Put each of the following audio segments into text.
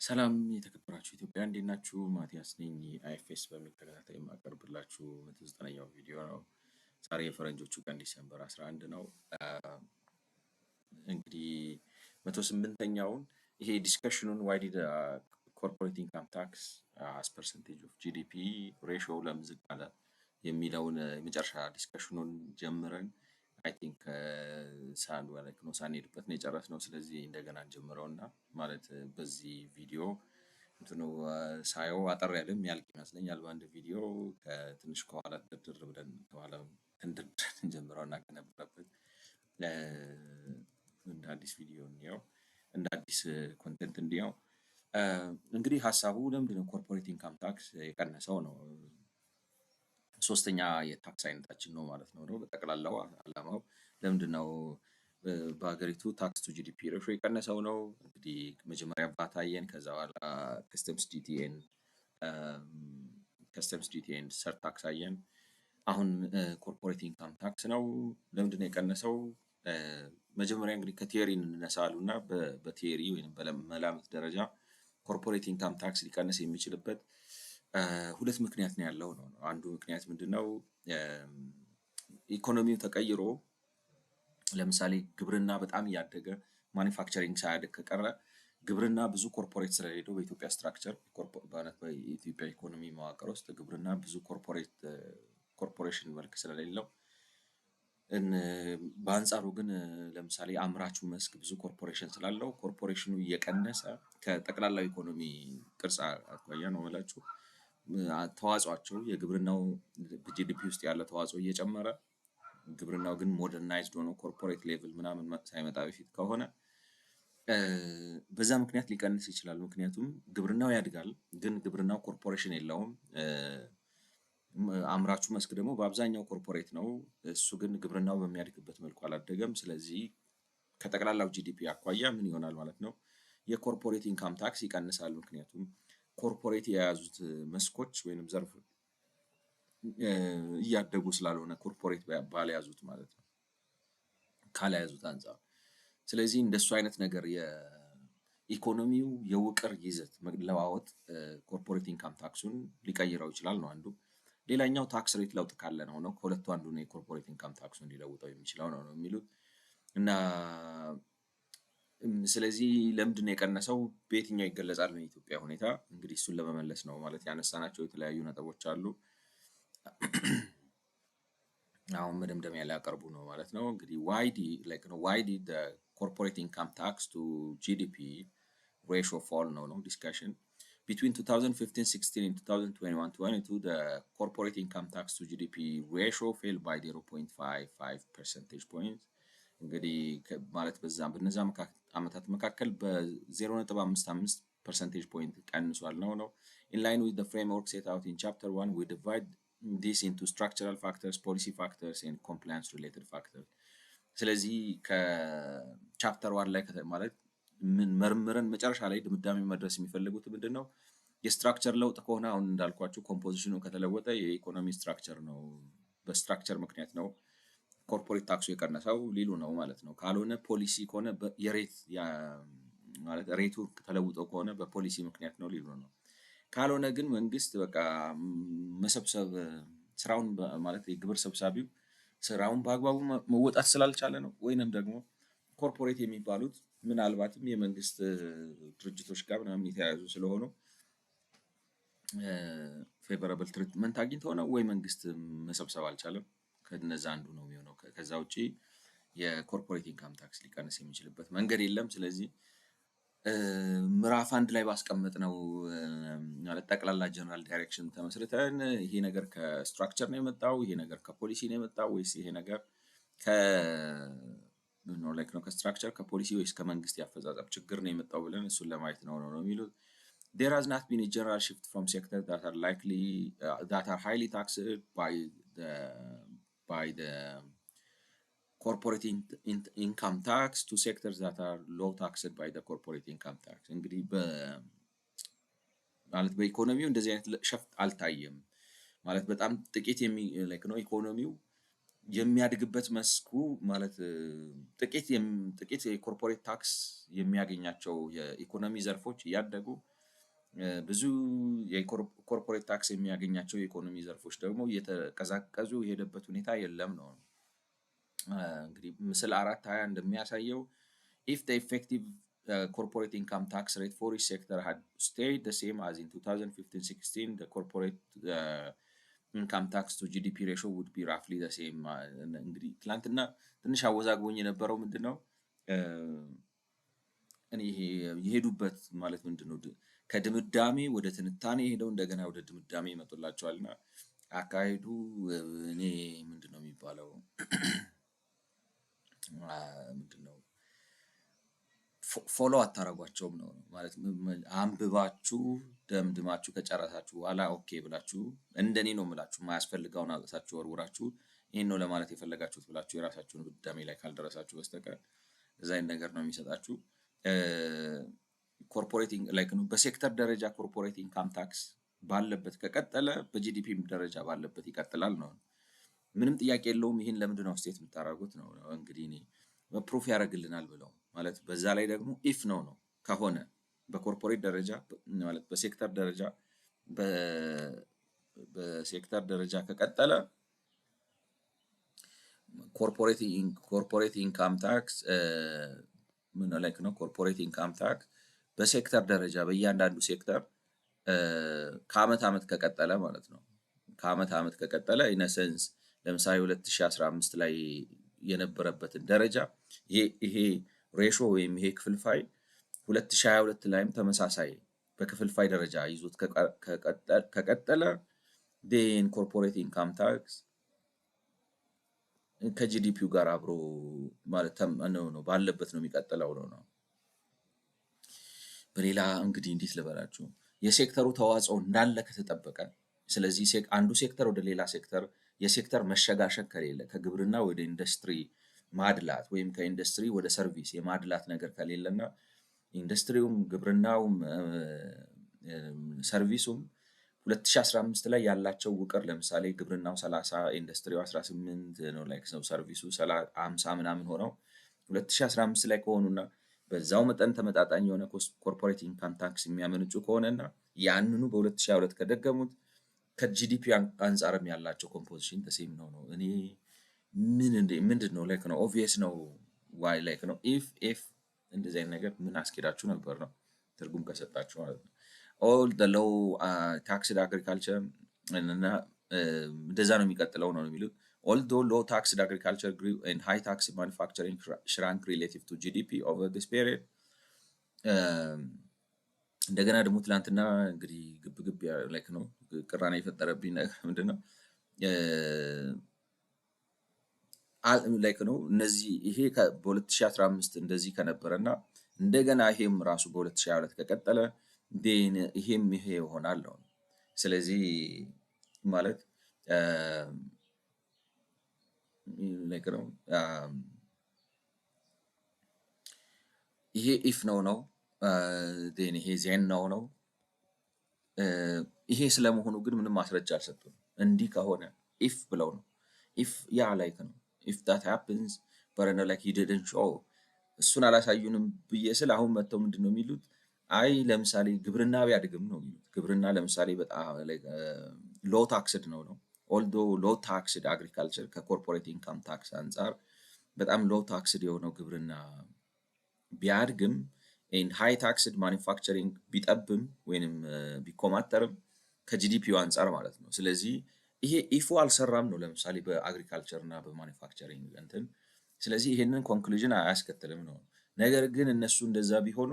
ሰላም የተከበራችሁ ኢትዮጵያ እንዴት ናችሁ? ማቲያስ ነኝ። አይኤፍኤስ በሚል ተከታታይ የማቀርብላችሁ 190ኛው ቪዲዮ ነው። ዛሬ የፈረንጆቹ ቀን ዲሴምበር 11 ነው። እንግዲህ 108ኛውን ይሄ ዲስከሽኑን ዋይ ዲድ ኮርፖሬት ኢንካም ታክስ አስ ፐርሰንቴጅ ኦፍ ጂዲፒ ሬሾው ለምን ዝቅ አለ የሚለውን የመጨረሻ ዲስከሽኑን ጀምረን አይ ቲንክ ሳንሄድበት ነው የጨረስነው። ስለዚህ እንደገና እንጀምረውና ማለት በዚህ ቪዲዮ እንትኑ ሳየው አጠር ያለ የሚያልቅ ይመስለኛል በአንድ ቪዲዮ። ከትንሽ ከኋላ ድርድር ብለን ከኋላ እንጀምረውና ከነበረበት እንደ አዲስ ቪዲዮ እንየው፣ እንደ አዲስ ኮንቴንት እንየው። እንግዲህ ሀሳቡ ለምንድነው ኮርፖሬት ኢንካም ታክስ የቀነሰው ነው። ሶስተኛ የታክስ አይነታችን ነው ማለት ነው። በጠቅላላው አላማው ለምንድነው በሀገሪቱ ታክስ ቱ ጂዲፒ ሬሾ የቀነሰው ነው። እንግዲህ መጀመሪያ ቫት አየን፣ ከዛ በኋላ ከስተምስ ዲቲ ኤንድ ሰር ታክስ አየን። አሁን ኮርፖሬት ኢንካም ታክስ ነው። ለምንድነው የቀነሰው? መጀመሪያ እንግዲህ ከቲዮሪ እንነሳሉ እና በቲዮሪ ወይም በመላምት ደረጃ ኮርፖሬት ኢንካም ታክስ ሊቀንስ የሚችልበት ሁለት ምክንያት ነው ያለው ነው። አንዱ ምክንያት ምንድነው? ኢኮኖሚው ተቀይሮ ለምሳሌ ግብርና በጣም እያደገ ማኒፋክቸሪንግ ሳያድግ ከቀረ ግብርና ብዙ ኮርፖሬት ስለሌለው በኢትዮጵያ ስትራክቸር በኢትዮጵያ ኢኮኖሚ መዋቅር ውስጥ ግብርና ብዙ ኮርፖሬሽን መልክ ስለሌለው፣ በአንጻሩ ግን ለምሳሌ አምራቹ መስክ ብዙ ኮርፖሬሽን ስላለው ኮርፖሬሽኑ እየቀነሰ ከጠቅላላው ኢኮኖሚ ቅርጽ አኳያ ነው የምላችሁ ተዋጽኦአቸው የግብርናው ጂዲፒ ውስጥ ያለ ተዋጽኦ እየጨመረ ግብርናው ግን ሞደርናይዝድ ሆኖ ኮርፖሬት ሌቭል ምናምን ሳይመጣ በፊት ከሆነ በዛ ምክንያት ሊቀንስ ይችላል። ምክንያቱም ግብርናው ያድጋል ግን ግብርናው ኮርፖሬሽን የለውም። አምራቹ መስክ ደግሞ በአብዛኛው ኮርፖሬት ነው። እሱ ግን ግብርናው በሚያድግበት መልኩ አላደገም። ስለዚህ ከጠቅላላው ጂዲፒ አኳያ ምን ይሆናል ማለት ነው? የኮርፖሬት ኢንካም ታክስ ይቀንሳል። ምክንያቱም ኮርፖሬት የያዙት መስኮች ወይንም ዘርፍ እያደጉ ስላልሆነ ኮርፖሬት ባልያዙት ማለት ነው፣ ካልያዙት አንፃር። ስለዚህ እንደሱ አይነት ነገር የኢኮኖሚው የውቅር ይዘት መለዋወጥ ኮርፖሬት ኢንካም ታክሱን ሊቀይረው ይችላል ነው አንዱ። ሌላኛው ታክስ ሬት ለውጥ ካለ ነው። ከሁለቱ አንዱ ነው የኮርፖሬት ኢንካም ታክሱን ሊለውጠው የሚችለው ነው የሚሉት። እና ስለዚህ ለምንድን ነው የቀነሰው? በየትኛው ይገለጻል ነው የኢትዮጵያ ሁኔታ? እንግዲህ እሱን ለመመለስ ነው ማለት ያነሳናቸው የተለያዩ ነጥቦች አሉ። አሁን መደምደሚያ ሊያቀርቡ ነው ማለት ነው። እንግዲህ why did the corporate income tax to GDP ratio fall ነው ዲስከሽን between 2015-16 and 2021-22 the corporate income tax to GDP ratio fell by 0.55 percentage points። እንግዲህ ማለት በነዛ ዓመታት መካከል በ0.55 percentage point ቀንሷል ነው። in line with the framework set out in chapter 1 we divide this into structural factors, policy factors and compliance related factors። ስለዚህ ከቻፕተር 1 ላይ ማለት ምን መርምረን መጨረሻ ላይ ድምዳሜ መድረስ የሚፈልጉት ምንድነው? የስትራክቸር ለውጥ ከሆነ አሁን እንዳልኳችሁ ኮምፖዚሽኑ ከተለወጠ የኢኮኖሚ ስትራክቸር ነው፣ በስትራክቸር ምክንያት ነው ኮርፖሬት ታክሱ የቀነሰው ሊሉ ነው ማለት ነው። ካልሆነ ፖሊሲ ከሆነ የሬት ማለት ሬቱ ተለውጦ ከሆነ በፖሊሲ ምክንያት ነው ሊሉ ነው። ካልሆነ ግን መንግስት በቃ መሰብሰብ ስራውን ማለት የግብር ሰብሳቢው ስራውን በአግባቡ መወጣት ስላልቻለ ነው። ወይንም ደግሞ ኮርፖሬት የሚባሉት ምናልባትም የመንግስት ድርጅቶች ጋር ምናምን የተያያዙ ስለሆኑ ፌቨራብል ትሪትመንት አግኝተው ነው፣ ወይ መንግስት መሰብሰብ አልቻለም። ከነዛ አንዱ ነው የሚሆነው። ከዛ ውጪ የኮርፖሬት ኢንካም ታክስ ሊቀንስ የሚችልበት መንገድ የለም። ስለዚህ ምዕራፍ 1 ላይ ባስቀመጥነው ማለት ጠቅላላ ጀነራል ዳይሬክሽን ተመስርተን ይሄ ነገር ከስትራክቸር ነው የመጣው፣ ይሄ ነገር ከፖሊሲ ነው የመጣው ወይስ ይሄ ነገር ከስትራክቸር ከፖሊሲ ወይስ ከመንግስት ያፈጻጸም ችግር ነው የመጣው ብለን እሱን ለማየት ነው የሚሉት። There has not been a general shift from sectors that are highly taxed by the corporate income tax to sectors that are low taxed by the corporate income tax። እንግዲህ ማለት በኢኮኖሚው እንደዚህ አይነት ሸፍት አልታየም ማለት በጣም ጥቂት ነው ኢኮኖሚው የሚያድግበት መስኩ ማለት ጥቂት የኮርፖሬት ታክስ የሚያገኛቸው የኢኮኖሚ ዘርፎች እያደጉ ብዙ የኮርፖሬት ታክስ የሚያገኛቸው የኢኮኖሚ ዘርፎች ደግሞ እየተቀዛቀዙ የሄደበት ሁኔታ የለም ነው። እንግዲህ ምስል 4.20 እንደሚያሳየው if the effective corporate income tax rate for each sector had stayed the same as in 2015-16, the corporate income tax to GDP ratio would be roughly the same. እንግዲህ ትላንትና ትንሽ አወዛግቦኝ የነበረው ምንድነው እኔ የሄዱበት ማለት ምንድነው ከድምዳሜ ወደ ትንታኔ ሄደው እንደገና ወደ ድምዳሜ ይመጡላቸዋልና አካሄዱ እኔ ምንድነው የሚባለው ምንድነው ፎሎ አታረጓቸውም ነው ማለት አንብባችሁ ደምድማችሁ ከጨረሳችሁ በኋላ ኦኬ ብላችሁ እንደኔ ነው የምላችሁ ማያስፈልጋውን አውጥታችሁ ወርውራችሁ ይሄን ነው ለማለት የፈለጋችሁት ብላችሁ የራሳችሁን ድምዳሜ ላይ ካልደረሳችሁ በስተቀር እዛ አይነት ነገር ነው የሚሰጣችሁ። ኮርፖሬቲንግ ላይክ ነው በሴክተር ደረጃ ኮርፖሬት ኢንካም ታክስ ባለበት ከቀጠለ በጂዲፒ ደረጃ ባለበት ይቀጥላል ነው። ምንም ጥያቄ የለውም። ይሄን ለምንድን ነው ስቴት የምታደርጉት ነው እንግዲህ እኔ ፕሩፍ ያደርግልናል ብለው ማለት በዛ ላይ ደግሞ ኢፍ ነው ከሆነ በኮርፖሬት ደረጃ ማለት በሴክተር ደረጃ ከቀጠለ ኮርፖሬት ኢንካም ታክስ ምን ላይክ ነው ኮርፖሬት ኢንካም ታክስ በሴክተር ደረጃ በእያንዳንዱ ሴክተር ከአመት ዓመት ከቀጠለ ማለት ነው። ከአመት ዓመት ከቀጠለ ኢነሰንስ ለምሳሌ 2015 ላይ የነበረበትን ደረጃ ይሄ ሬሾ ወይም ይሄ ክፍልፋይ 2022 ላይም ተመሳሳይ በክፍልፋይ ደረጃ ይዞት ከቀጠለ ዴን ኮርፖሬት ኢንካም ታክስ ከጂዲፒው ጋር አብሮ ማለት ነው ባለበት ነው የሚቀጥለው ነው። በሌላ እንግዲህ እንዴት ልበላችሁ የሴክተሩ ተዋጽኦ እንዳለ ከተጠበቀ ስለዚህ አንዱ ሴክተር ወደ ሌላ ሴክተር የሴክተር መሸጋሸግ ከሌለ ከግብርና ወደ ኢንዱስትሪ ማድላት ወይም ከኢንዱስትሪ ወደ ሰርቪስ የማድላት ነገር ከሌለና ኢንዱስትሪውም ግብርናውም ሰርቪሱም 2015 ላይ ያላቸው ውቅር ለምሳሌ ግብርናው 30 ኢንዱስትሪው 18 ነው ላይክ ነው ሰርቪሱ 50 ምናምን ሆነው 2015 ላይ ከሆኑና በዛው መጠን ተመጣጣኝ የሆነ ኮርፖሬት ኢንካም ታክስ የሚያመነጩ ከሆነና ያንኑ በ2022 ከደገሙት ከጂዲፒ አንጻርም ያላቸው ኮምፖዚሽን ተሴም ነው። እኔ ምንድን ነው ላይክ ነው ኦብቪየስ ነው ዋይ ላይክ ነው ኢፍ እንደዚህ አይነት ነገር ምን አስኬዳችሁ ነበር ነው ትርጉም ከሰጣችሁ ማለት ነው። ኦል the low taxed agriculture እና እንደዛ ነው የሚቀጥለው ነው የሚሉት although low taxed agriculture grew and high taxed manufacturing shrank relative to GDP over this period እንደገና ደግሞ ትላንትና እንግዲህ ግብ ላይክ ነው ቅራኔ የፈጠረብኝ ነገር ምንድነው ላይክ ነው እነዚህ ይሄ በ2015 እንደዚህ ከነበረና እንደገና ይሄም ራሱ በ2022 ከቀጠለ ዴን ይሄም ይሄ ይሆናል ነው። ስለዚህ ማለት ላይክ ነው ይሄ ኢፍ ነው ዴን ይሄ ዜን ነው። ይሄ ስለመሆኑ ግን ምንም ማስረጃ አልሰጡም። እንዲህ ከሆነ ኢፍ ብለው ነው ኢፍ ያ ላይክ ነው if that happens but like he didn't show እሱን አላሳዩንም ብዬ ስል አሁን መተው ምንድነው የሚሉት አይ ለምሳሌ ግብርና ቢያድግም ነው የሚሉት ግብርና ለምሳሌ በጣም ሎው ታክስድ ነው although low taxed agriculture ከኮርፖሬት ኢንካም ታክስ አንጻር በጣም ሎው ታክስድ የሆነው ግብርና ቢያድግም and high taxed manufacturing ቢጠብም ወይንም ቢኮማተርም ከጂዲፒው አንጻር ማለት ነው። ስለዚህ ይሄ ኢፉ አልሰራም ነው ለምሳሌ በአግሪካልቸር እና በማኒፋክቸሪንግ እንትን ስለዚህ ይሄንን ኮንክሉዥን አያስከትልም ነው። ነገር ግን እነሱ እንደዛ ቢሆኑ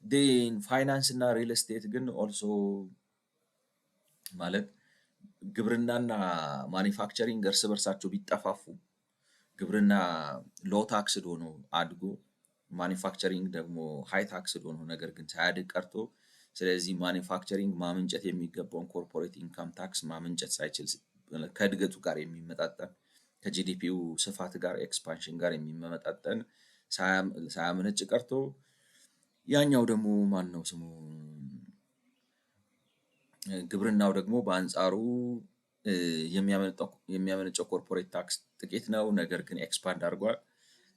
ዴን ፋይናንስ እና ሪል ስቴት ግን ኦልሶ ማለት ግብርናና ማኒፋክቸሪንግ እርስ በርሳቸው ቢጠፋፉ ግብርና ሎ ታክስድ ሆኖ አድጎ ማኒፋክቸሪንግ ደግሞ ሃይ ታክስድ ሆኖ ነገር ግን ሳያድግ ቀርቶ ስለዚህ ማኒፋክቸሪንግ ማመንጨት የሚገባውን ኮርፖሬት ኢንካም ታክስ ማመንጨት ሳይችል ከእድገቱ ጋር የሚመጣጠን ከጂዲፒው ስፋት ጋር ኤክስፓንሽን ጋር የሚመጣጠን ሳያመነጭ ቀርቶ ያኛው ደግሞ ማን ነው ስሙ ግብርናው ደግሞ በአንጻሩ የሚያመነጨው ኮርፖሬት ታክስ ጥቂት ነው፣ ነገር ግን ኤክስፓንድ አድርጓል።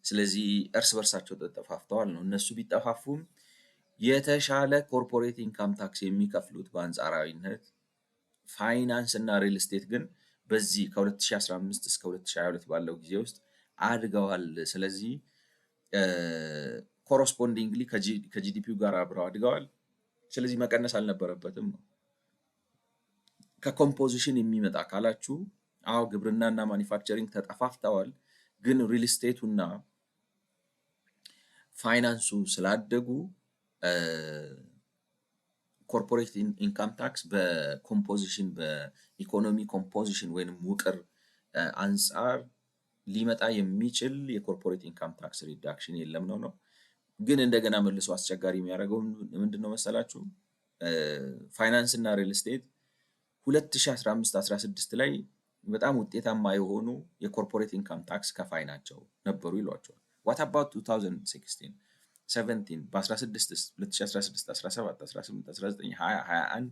ስለዚህ እርስ በርሳቸው ተጠፋፍተዋል ነው። እነሱ ቢጠፋፉም የተሻለ ኮርፖሬት ኢንካም ታክስ የሚከፍሉት በአንጻራዊነት ፋይናንስ እና ሪል ስቴት ግን በዚህ ከ2015 እስከ 2022 ባለው ጊዜ ውስጥ አድገዋል። ስለዚህ ኮረስፖንዲንግሊ ከጂዲፒው ጋር አብረው አድገዋል። ስለዚህ መቀነስ አልነበረበትም ነው። ከኮምፖዚሽን የሚመጣ ካላችሁ አዎ ግብርናና ማኒፋክቸሪንግ ተጠፋፍተዋል፣ ግን ሪል ስቴቱና ፋይናንሱ ስላደጉ ኮርፖሬት ኢንካም ታክስ በኮምፖዚሽን በኢኮኖሚ ኮምፖዚሽን ወይንም ውቅር አንጻር ሊመጣ የሚችል የኮርፖሬት ኢንካም ታክስ ሪዳክሽን የለም ነው። ግን እንደገና መልሶ አስቸጋሪ የሚያደርገው ምንድን ነው መሰላችሁ? ፋይናንስ እና ሪል ስቴት 2015-16 ላይ በጣም ውጤታማ የሆኑ የኮርፖሬት ኢንካም ታክስ ከፋይ ናቸው ነበሩ ይሏቸዋል። ዋት አባውት 2016 17 በ16 2016 17 18 19 20 21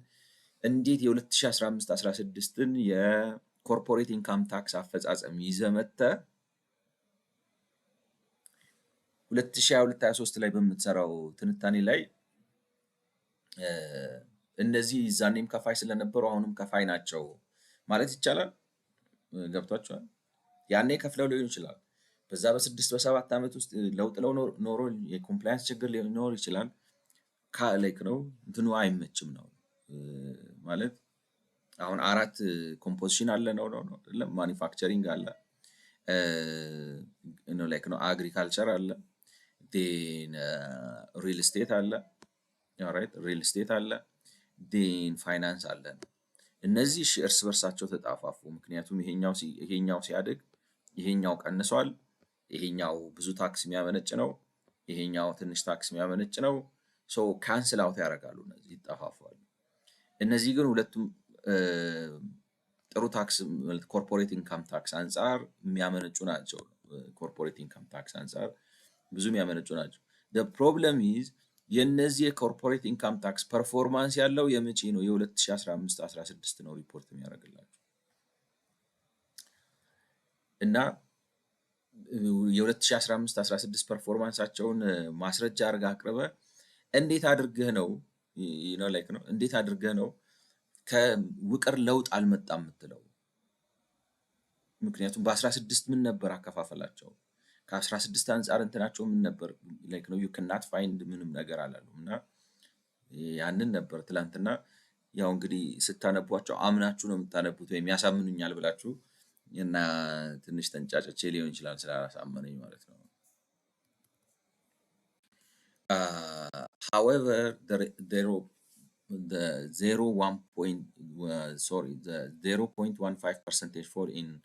እንዴት የ2015-16ን የኮርፖሬት ኢንካም ታክስ አፈጻጸም ይዘመተ 2022-23 ላይ በምትሰራው ትንታኔ ላይ እነዚህ ዛኔም ከፋይ ስለነበሩ አሁንም ከፋይ ናቸው ማለት ይቻላል። ገብቷቸዋል። ያኔ ከፍለው ሊሆን ይችላል። በዛ በ6 በ7 ዓመት ውስጥ ለውጥ ኖሮ የኮምፕላያንስ ችግር ሊኖር ይችላል። ላይክ ነው እንትኑ አይመችም ነው ማለት አሁን 4 ኮምፖዚሽን አለ ነው ማኒፋክቸሪንግ አለ ላይክ ነው አግሪካልቸር አለ ዴን ሪል ስቴት አለ ኦራይት ሪል ስቴት አለ ዴን ፋይናንስ አለ። እነዚህ እርስ በርሳቸው ተጣፋፉ። ምክንያቱም ይሄኛው ሲያድግ ይሄኛው ቀንሷል፣ ይሄኛው ብዙ ታክስ የሚያመነጭ ነው፣ ይሄኛው ትንሽ ታክስ የሚያመነጭ ነው። ሶ ካንስል አውት ያደርጋሉ፣ እነዚህ ይጣፋፋሉ። እነዚህ ግን ሁለቱም ጥሩ ታክስ ኮርፖሬት ኢንካም ታክስ አንጻር የሚያመነጩ ናቸው። ኮርፖሬት ኢንካም ታክስ አንጻር ብዙ የሚያመነጩ ናቸው። ፕሮብለም ኢዝ የነዚህ የኮርፖሬት ኢንካም ታክስ ፐርፎርማንስ ያለው የመቼ ነው? የ2015-16 ነው ሪፖርት የሚያደርግላቸው እና የ2015-16 ፐርፎርማንሳቸውን ማስረጃ አድርገህ አቅርበህ እንዴት አድርገህ ነው እንዴት አድርገህ ነው ከውቅር ለውጥ አልመጣም የምትለው? ምክንያቱም በ16 ምን ነበር አከፋፈላቸው? ከ16 አንጻር እንትናቸው ምን ነበር? ላይክ ነው ዩ ካናት ፋይንድ ምንም ነገር አላሉም። እና ያንን ነበር ትላንትና ያው እንግዲህ ስታነቧቸው አምናችሁ ነው የምታነቡት ወይም ያሳምኑኛል ብላችሁ እና ትንሽ ተንጫጭቼ ሊሆን ይችላል ስላላሳመነኝ ማለት ነው። however the 0.15 percentage fall in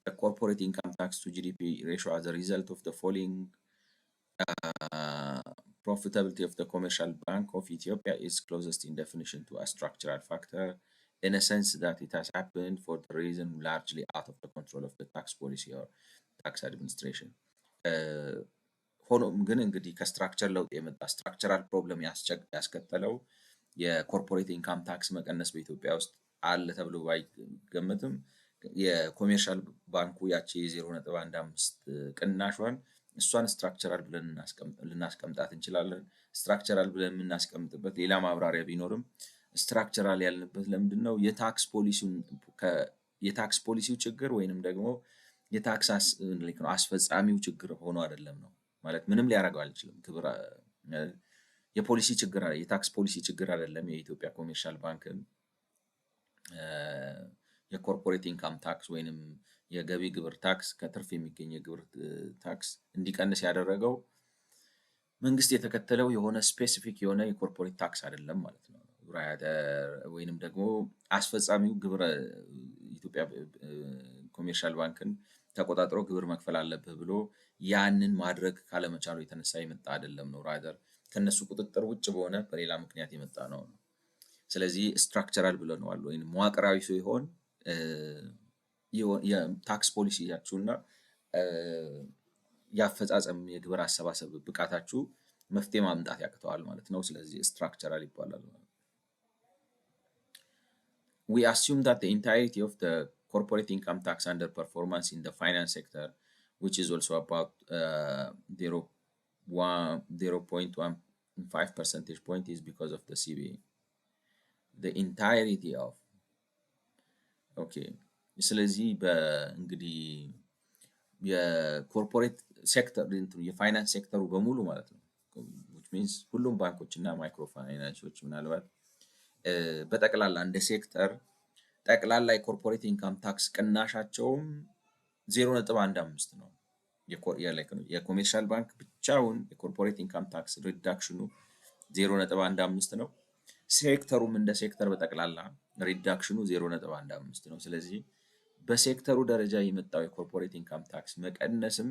the corporate income tax to GDP ratio as a result of the falling profitability of the commercial bank of Ethiopia is closest in definition to a structural factor in a sense that it has happened for the reason largely out of the control of the tax policy or tax administration. ሆኖም ግን እንግዲህ ከስትራክቸር ለውጥ የመጣ ስትራክቸራል ፕሮብለም ያስከተለው የኮርፖሬት ኢንካም ታክስ መቀነስ በኢትዮጵያ ውስጥ አለ ተብሎ ባይገመትም የኮሜርሻል ባንኩ ያቺ የ0.15 ቅናሿን እሷን ስትራክቸራል ብለን ልናስቀምጣት እንችላለን። ስትራክቸራል ብለን የምናስቀምጥበት ሌላ ማብራሪያ ቢኖርም ስትራክቸራል ያልንበት ለምንድን ነው? የታክስ ፖሊሲው ችግር ወይንም ደግሞ የታክስ አስፈጻሚው ችግር ሆኖ አይደለም ነው ማለት ምንም ሊያደርገው አልችልም። የፖሊሲ ችግር የታክስ ፖሊሲ ችግር አይደለም። የኢትዮጵያ ኮሜርሻል ባንክ የኮርፖሬት ኢንካም ታክስ ወይንም የገቢ ግብር ታክስ ከትርፍ የሚገኝ የግብር ታክስ እንዲቀንስ ያደረገው መንግስት የተከተለው የሆነ ስፔሲፊክ የሆነ የኮርፖሬት ታክስ አይደለም ማለት ነው። ወይንም ደግሞ አስፈጻሚው ግብር ኢትዮጵያ ኮሜርሻል ባንክን ተቆጣጥሮ ግብር መክፈል አለብህ ብሎ ያንን ማድረግ ካለመቻሉ የተነሳ የመጣ አይደለም ነው። ራይደር ከነሱ ቁጥጥር ውጭ በሆነ በሌላ ምክንያት የመጣ ነው። ስለዚህ ስትራክቸራል ብለነዋል ወይም መዋቅራዊ ሲሆን የታክስ ፖሊሲያችሁና የአፈጻጸም የግብር አሰባሰብ ብቃታችሁ መፍትሄ ማምጣት ያቅተዋል ማለት ነው። ስለዚህ ስትራክቸራል ይባላል። we assume that the entirety of the corporate income tax underperformance in the finance sector, which is also about 0.15 percentage point, is because of the CBA. The entirety of okay ስለዚህ በእንግዲህ የኮርፖሬት ሴክተር የፋይናንስ ሴክተሩ በሙሉ ማለት ነው which means ሁሉም ባንኮች እና ማይክሮ ፋይናንሶች ምናልባት በጠቅላላ እንደ ሴክተር ጠቅላላ የኮርፖሬት ኢንካም ታክስ ቅናሻቸውም 0.15 ነው። የኮሜርሻል ባንክ ብቻውን የኮርፖሬት ኢንካም ታክስ ሪዳክሽኑ 0.15 ነው። ሴክተሩም እንደ ሴክተር በጠቅላላ ሪዳክሽኑ 0.15 ነው። ስለዚህ በሴክተሩ ደረጃ የመጣው የኮርፖሬት ኢንካም ታክስ መቀነስም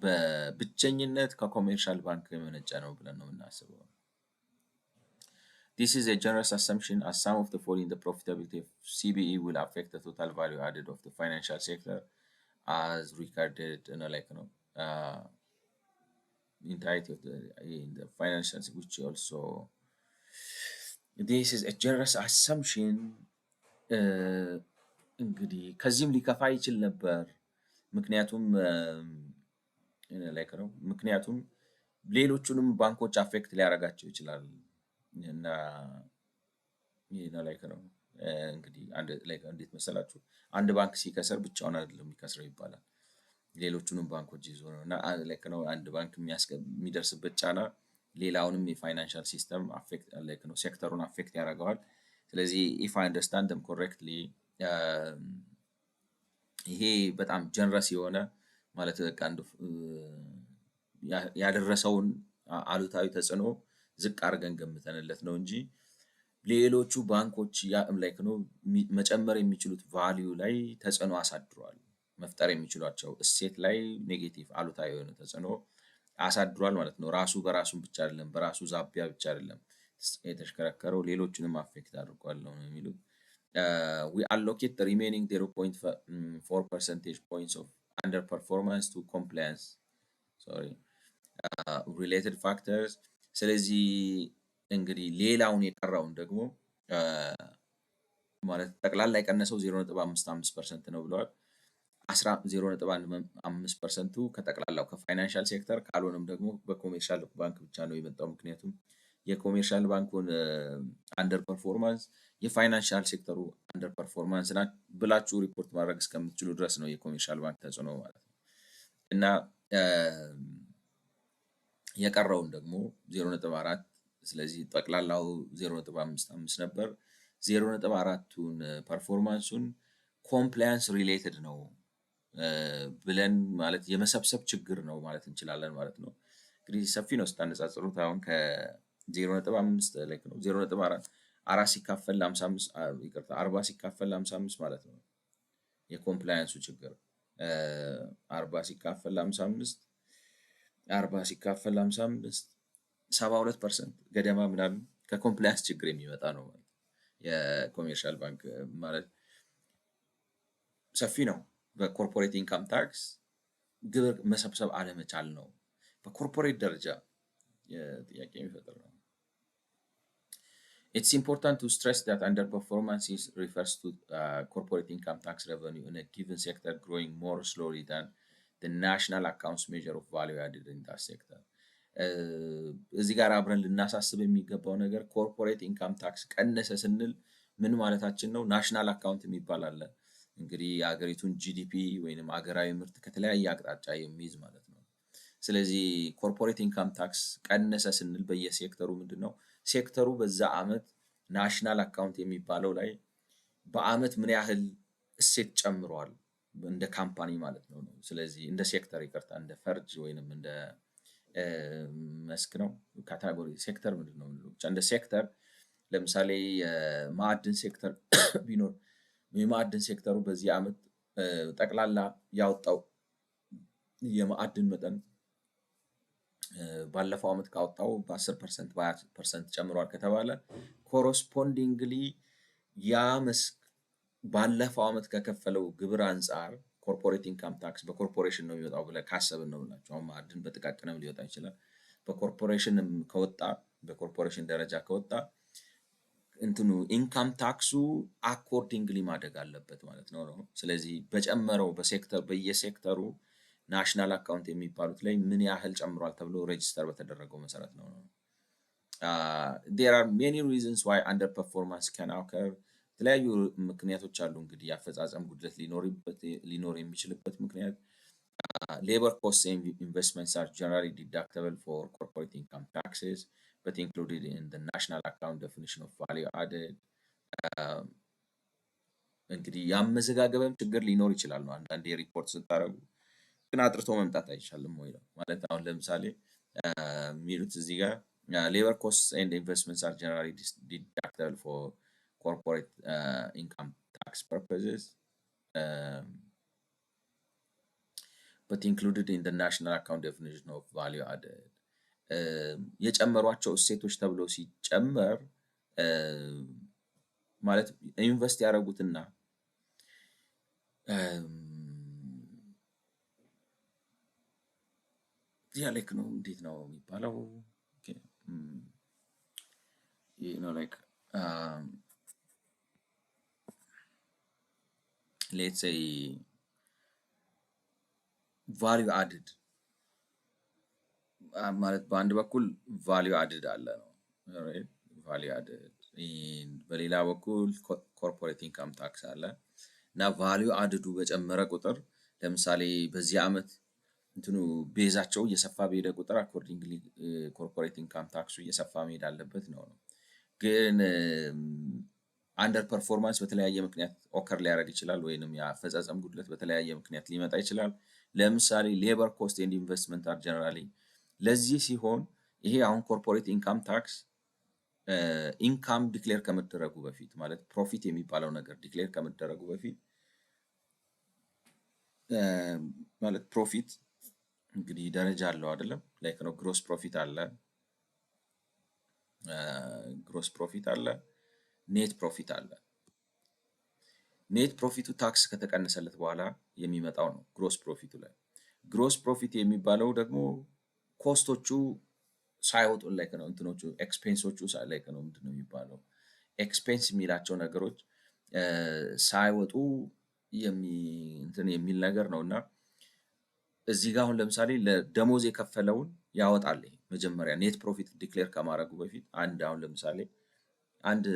በብቸኝነት ከኮሜርሻል ባንክ የመነጨ ነው ብለን ነው የምናስበው። This is a generous assumption as some of the fall in the profitability of CBE will affect the total value added of the financial sector as recorded entirety of the financials, which also this is a generous assumption. እንግዲህ ከዚህም ሊከፋ ይችል ነበር ምክንያቱም ሌሎቹንም ባንኮች አፌክት ሊያደርጋቸው ይችላል እና እንግዲህ እንዴት መሰላችሁ አንድ ባንክ ሲከስር ብቻውን አይደለም የሚከስረው ይባላል ሌሎቹንም ባንኮች ይዞ ነው እና አንድ ባንክ የሚደርስበት ጫና ሌላውንም የፋይናንሻል ሲስተም አፌክት ሴክተሩን አፌክት ያደርገዋል። ስለዚህ if I understand them correctly ይሄ በጣም ጀነረስ የሆነ ማለት ያደረሰውን አሉታዊ ተጽዕኖ ዝቅ አድርገን ገምተንለት ነው እንጂ ሌሎቹ ባንኮች መጨመር የሚችሉት ቫልዩ ላይ ተጽዕኖ አሳድሯል። መፍጠር የሚችሏቸው እሴት ላይ ኔጌቲቭ አሉታዊ የሆነ ተጽዕኖ አሳድሯል ማለት ነው። ራሱ በራሱም ብቻ አይደለም በራሱ ዛቢያ ብቻ አይደለም የተሽከረከረው ሌሎችንም አፌክት አድርጓል ነው የሚሉት። We allocate the remaining 0.4 percentage points of underperformance to compliance related factors. ስለዚህ እንግዲህ ሌላውን የቀረውን ደግሞ ማለት ጠቅላላ የቀነሰው 0.55% ነው ብለዋል። 0.5%ቱ ከጠቅላላው ከፋይናንሻል ሴክተር ካልሆነም ደግሞ በኮሜርሻል ባንክ ብቻ ነው የመጣው። ምክንያቱም የኮሜርሻል ባንኩን አንደር ፐርፎርማንስ የፋይናንሻል ሴክተሩ አንደር ፐርፎርማንስ ብላችሁ ሪፖርት ማድረግ እስከምትችሉ ድረስ ነው የኮሜርሻል ባንክ ተጽዕኖ ማለት ነው እና የቀረውን ደግሞ 0.4 ስለዚህ ጠቅላላው 0.55 ነበር። 0.4ቱን ፐርፎርማንሱን ኮምፕላያንስ ሪሌትድ ነው ብለን ማለት የመሰብሰብ ችግር ነው ማለት እንችላለን ማለት ነው። እንግዲህ ሰፊ ነው ስታነጻጽሩት አሁን ከ0.5 ላይክ ነው 0.4 ሲካፈል ለ55 ይቅርታ 40 ሲካፈል ለ55 ማለት ነው የኮምፕላያንሱ ችግር 40 ሲካፈል ለ55 40 ሲካፈል ለ55 72% ገደማ ምናምን ከኮምፕላያንስ ችግር የሚመጣ ነው ማለት የኮሜርሻል ባንክ ማለት ሰፊ ነው። በኮርፖሬት ኢንካም ታክስ ግብር መሰብሰብ አለመቻል ነው በኮርፖሬት ደረጃ ጥያቄ የሚፈጥር ነው። It's important to stress that underperformance refers to corporate income tax revenue in a given sector growing more slowly than the national accounts measure of value added in that sector. እዚህ ጋር አብረን ልናሳስብ የሚገባው ነገር ኮርፖሬት ኢንካም ታክስ ቀነሰ ስንል ምን ማለታችን ነው? ናሽናል አካውንት የሚባል አለ እንግዲህ የሀገሪቱን ጂዲፒ ወይንም ሀገራዊ ምርት ከተለያየ አቅጣጫ የሚይዝ ማለት ነው። ስለዚህ ኮርፖሬት ኢንካም ታክስ ቀነሰ ስንል በየሴክተሩ ምንድነው ሴክተሩ በዛ አመት ናሽናል አካውንት የሚባለው ላይ በአመት ምን ያህል እሴት ጨምሯል እንደ ካምፓኒ ማለት ነው። ስለዚህ እንደ ሴክተር ይቅርታ እንደ ፈርጅ ወይንም እንደ መስክ ነው ካታጎሪ ሴክተር ምንድነው ብቻ እንደ ሴክተር ለምሳሌ የማዕድን ሴክተር ቢኖር የማዕድን ሴክተሩ በዚህ አመት ጠቅላላ ያወጣው የማዕድን መጠን ባለፈው አመት ካወጣው በ10% በ20% ጨምሯል ከተባለ ኮረስፖንዲንግሊ ያ መስክ ባለፈው አመት ከከፈለው ግብር አንፃር ኮርፖሬት ኢንካም ታክስ በኮርፖሬሽን ነው የሚወጣው ብለ ካሰብን ነው ብላችሁ አሁን ማዕድን በጥቃቅንም ሊወጣ ይችላል። በኮርፖሬሽንም ከወጣ በኮርፖሬሽን ደረጃ ከወጣ እንትኑ ኢንካም ታክሱ አኮርዲንግሊ ማደግ አለበት ማለት ነው ነው። ስለዚህ በጨመረው በየሴክተሩ ናሽናል አካውንት የሚባሉት ላይ ምን ያህል ጨምሯል ተብሎ ሬጅስተር በተደረገው መሰረት ነው ነው። there are many reasons why underperformance can occur። የተለያዩ ምክንያቶች አሉ እንግዲህ የአፈጻጸም ጉድለት ሊኖር የሚችልበት ምክንያት labor costs and investments are generally deductible for corporate income taxes but included in the national account definition of value added። እንግዲህ የአመዘጋገብም ችግር ሊኖር ይችላል ነው። አንዳንዴ ሪፖርት ስታደርጉ ግን አጥርቶ መምጣት አይቻልም ወይ ነው ማለት። አሁን ለምሳሌ የሚሉት እዚህ ጋር labor costs and investments are generally deductible for corporate income tax purposes but included in the national account definition of value added። የጨመሯቸው እሴቶች ተብሎ ሲጨመር ማለት ኢንቨስት ያደረጉትና ላይክ ነው እንዴት ነው የሚባለው? ላይክ ሌትስ ሴይ ቫሊዩ አድድ ማለት በአንድ በኩል ቫሊዩ አድድ አለ ነው ቫሊዩ አድድ፣ በሌላ በኩል ኮርፖሬት ኢንካም ታክስ አለ እና ቫሊዩ አድዱ በጨመረ ቁጥር ለምሳሌ በዚህ ዓመት እንትኑ ቤዛቸው እየሰፋ በሄደ ቁጥር አኮርዲንግሊ ኮርፖሬት ኢንካም ታክሱ እየሰፋ መሄድ አለበት ነው። ግን አንደር ፐርፎርማንስ በተለያየ ምክንያት ኦከር ሊያደርግ ይችላል፣ ወይንም የአፈጻጸም ጉድለት በተለያየ ምክንያት ሊመጣ ይችላል። ለምሳሌ ሌበር ኮስት ኤንድ ኢንቨስትመንት አር ጀነራሊ ለዚህ ሲሆን ይሄ አሁን ኮርፖሬት ኢንካም ታክስ ኢንካም ዲክሌር ከመደረጉ በፊት ማለት ፕሮፊት የሚባለው ነገር ዲክሌር ከመደረጉ በፊት ማለት ፕሮፊት እንግዲህ ደረጃ አለው አይደለም? ላይክ ነው ግሮስ ፕሮፊት አለ፣ ኔት ፕሮፊት አለ። ኔት ፕሮፊቱ ታክስ ከተቀነሰለት በኋላ የሚመጣው ነው ግሮስ ፕሮፊቱ ላይ። ግሮስ ፕሮፊት የሚባለው ደግሞ ኮስቶቹ ሳይወጡ ላይክ ነው እንትኖቹ ኤክስፔንሶቹ ላይክ ነው ምንድን ነው የሚባለው ኤክስፔንስ የሚላቸው ነገሮች ሳይወጡ እንትን የሚል ነገር ነው። እና እዚህ ጋር አሁን ለምሳሌ ለደሞዝ የከፈለውን ያወጣል። ይሄ መጀመሪያ ኔት ፕሮፊት ዲክሌር ከማድረጉ በፊት አሁን ለምሳሌ አንድ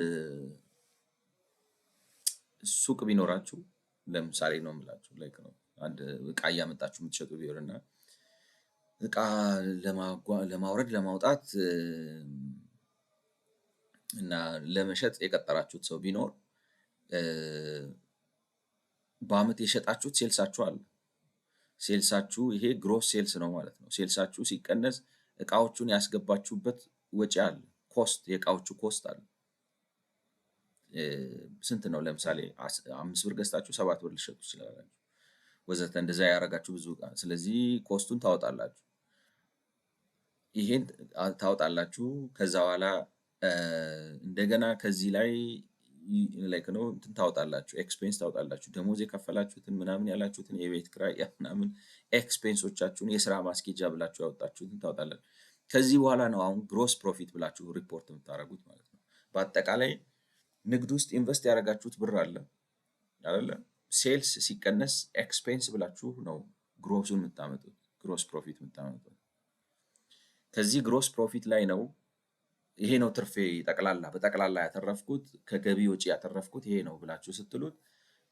ሱቅ ቢኖራችሁ ለምሳሌ ነው የምላችሁ ላይክ ነው አንድ እቃ እያመጣችሁ የምትሸጡ ቢሆንና እቃ ለማውረድ ለማውጣት እና ለመሸጥ የቀጠራችሁት ሰው ቢኖር በአመት የሸጣችሁት ሴልሳችሁ አለ። ሴልሳችሁ ይሄ ግሮስ ሴልስ ነው ማለት ነው። ሴልሳችሁ ሲቀነስ እቃዎቹን ያስገባችሁበት ወጪ አለ፣ ኮስት የእቃዎቹ ኮስት አለ። ስንት ነው? ለምሳሌ 5 ብር ገዝታችሁ 7 ብር ልሸጡ ትችላላችሁ ወዘተ። እንደዛ ያደረጋችሁ ብዙ እቃ። ስለዚህ ኮስቱን ታወጣላችሁ። ይሄን ታወጣላችሁ። ከዛ በኋላ እንደገና ከዚህ ላይ ላይክ ነው እንትን ታወጣላችሁ፣ ኤክስፔንስ ታወጣላችሁ። ደሞዝ የከፈላችሁትን ምናምን ያላችሁትን የቤት ኪራይ ምናምን ኤክስፔንሶቻችሁን የስራ ማስኬጃ ብላችሁ ያወጣችሁትን ታወጣላችሁ። ከዚህ በኋላ ነው አሁን ግሮስ ፕሮፊት ብላችሁ ሪፖርት የምታደርጉት ማለት ነው። በአጠቃላይ ንግድ ውስጥ ኢንቨስት ያደረጋችሁት ብር አለ አይደለ? ሴልስ ሲቀነስ ኤክስፔንስ ብላችሁ ነው ግሮሱን የምታመጡት፣ ግሮስ ፕሮፊት የምታመጡት። ከዚህ ግሮስ ፕሮፊት ላይ ነው ይሄ ነው ትርፌ በጠቅላላ ያተረፍኩት ከገቢ ወጪ ያተረፍኩት ይሄ ነው ብላችሁ ስትሉት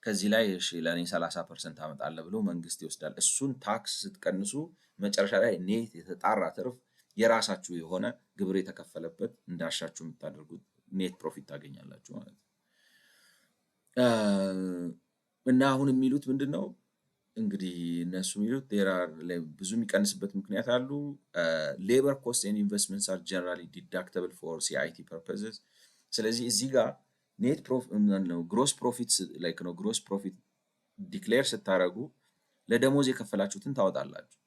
ከዚህ ላይ እሺ ለኔ 30% አመጣለሁ ብሎ መንግስት ይወስዳል። እሱን ታክስ ስትቀንሱ መጨረሻ ላይ ኔት የተጣራ ትርፍ የራሳችሁ የሆነ ግብር የተከፈለበት እንዳሻችሁ የምታደርጉት ኔት ፕሮፊት ታገኛላችሁ ማለት ነው። እና አሁን የሚሉት ምንድነው እንግዲህ እነሱ የሚሉት ብዙ የሚቀንስበት ምክንያት አሉ። ሌበር ኮስት ኤንድ ኢንቨስትመንትስ አር ጀነራሊ ዲዳክተብል ፎር ሲአይቲ ፐርፐዝስ። ስለዚህ እዚህ ጋር ኔት ግሮስ ፕሮፊት ላይክ ነው ግሮስ ፕሮፊት ዲክሌር ስታደርጉ ለደሞዝ የከፈላችሁትን ታወጣላችሁ።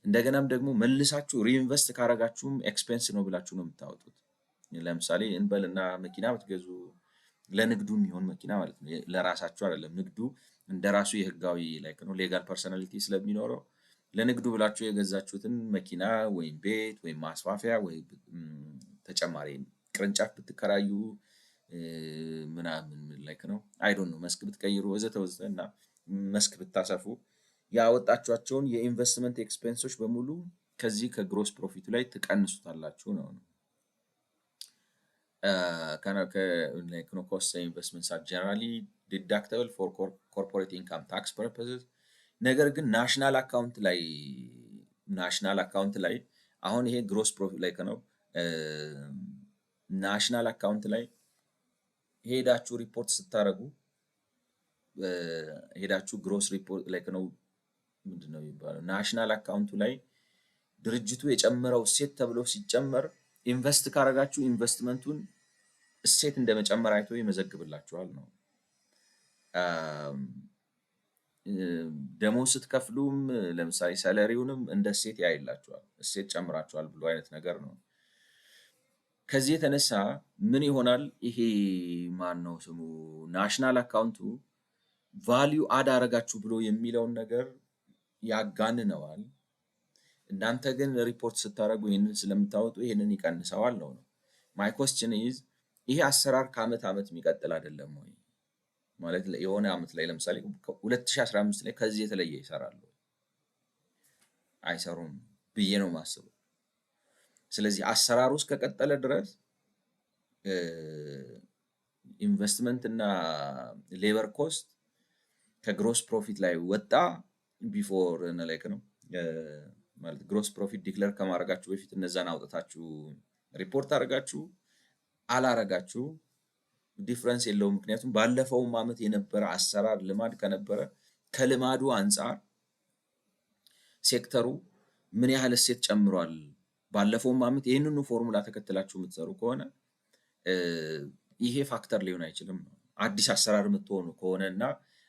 እንደገናም ደግሞ መልሳችሁ ሪኢንቨስት ካረጋችሁም ኤክስፔንስ ነው ብላችሁ ነው የምታወጡት። ለምሳሌ እንበልና መኪና ብትገዙ ለንግዱ የሚሆን መኪና ማለት ነው፣ ለራሳችሁ አይደለም። ንግዱ እንደራሱ የህጋዊ ላይክ ነው ሌጋል ፐርሰናሊቲ ስለሚኖረው ለንግዱ ብላችሁ የገዛችሁትን መኪና ወይም ቤት ወይም ማስፋፊያ ወይ ተጨማሪ ቅርንጫፍ ብትከራዩ ምናምን ላይክ ነው አይ ዶንት ኖ መስክ ብትቀይሩ ወዘተ ወዘተ እና መስክ ብታሰፉ ያወጣችኋቸውን የኢንቨስትመንት ኤክስፔንሶች በሙሉ ከዚህ ከግሮስ ፕሮፊቱ ላይ ትቀንሱታላችሁ ነው። kind of like no cost investments are generally deductible for corporate income tax purposes ነገር ግን ናሽናል አካውንት ላይ አሁን ይሄ ግሮስ ፕሮፊት ላይ ነው ናሽናል አካውንት ላይ ሄዳችሁ ሪፖርት ስታደርጉ ሄዳችሁ ግሮስ ሪፖርት ላይ ነው ምንድነው የሚባለው ናሽናል አካውንቱ ላይ ድርጅቱ የጨመረው እሴት ተብሎ ሲጨመር ኢንቨስት ካረጋችሁ ኢንቨስትመንቱን እሴት እንደመጨመር አይቶ ይመዘግብላችኋል ነው። ደሞዝ ስትከፍሉም ለምሳሌ ሳላሪውንም እንደ እሴት ያይላችኋል እሴት ጨምራችኋል ብሎ አይነት ነገር ነው። ከዚህ የተነሳ ምን ይሆናል ይሄ ማን ነው ስሙ ናሽናል አካውንቱ ቫልዩ አድ አረጋችሁ ብሎ የሚለውን ነገር ያጋንነዋል። እናንተ ግን ሪፖርት ስታደርጉ ይሄንን ስለምታወጡ ይሄንን ይቀንሰዋል ነው። ማይ ኮስችን ኢዝ ይሄ አሰራር ከአመት አመት የሚቀጥል አይደለም ወይ ማለት የሆነ አመት ላይ ለምሳሌ 2015 ላይ ከዚህ የተለየ ይሰራሉ አይሰሩም ብዬ ነው ማስበው። ስለዚህ አሰራሩ ውስጥ ከቀጠለ ድረስ ኢንቨስትመንት እና ሌበር ኮስት ከግሮስ ፕሮፊት ላይ ወጣ ቢፎር እና ላይክ ነው ማለት ግሮስ ፕሮፊት ዲክለር ከማድረጋችሁ በፊት እነዛን አውጥታችሁ ሪፖርት አድርጋችሁ አላረጋችሁ ዲፍረንስ የለውም። ምክንያቱም ባለፈው አመት የነበረ አሰራር ልማድ ከነበረ ከልማዱ አንፃር ሴክተሩ ምን ያህል እሴት ጨምሯል ባለፈው አመት ይሄንኑ ፎርሙላ ተከትላችሁ የምትሰሩ ከሆነ ይሄ ፋክተር ሊሆን አይችልም ነው። አዲስ አሰራር የምትሆኑ ከሆነና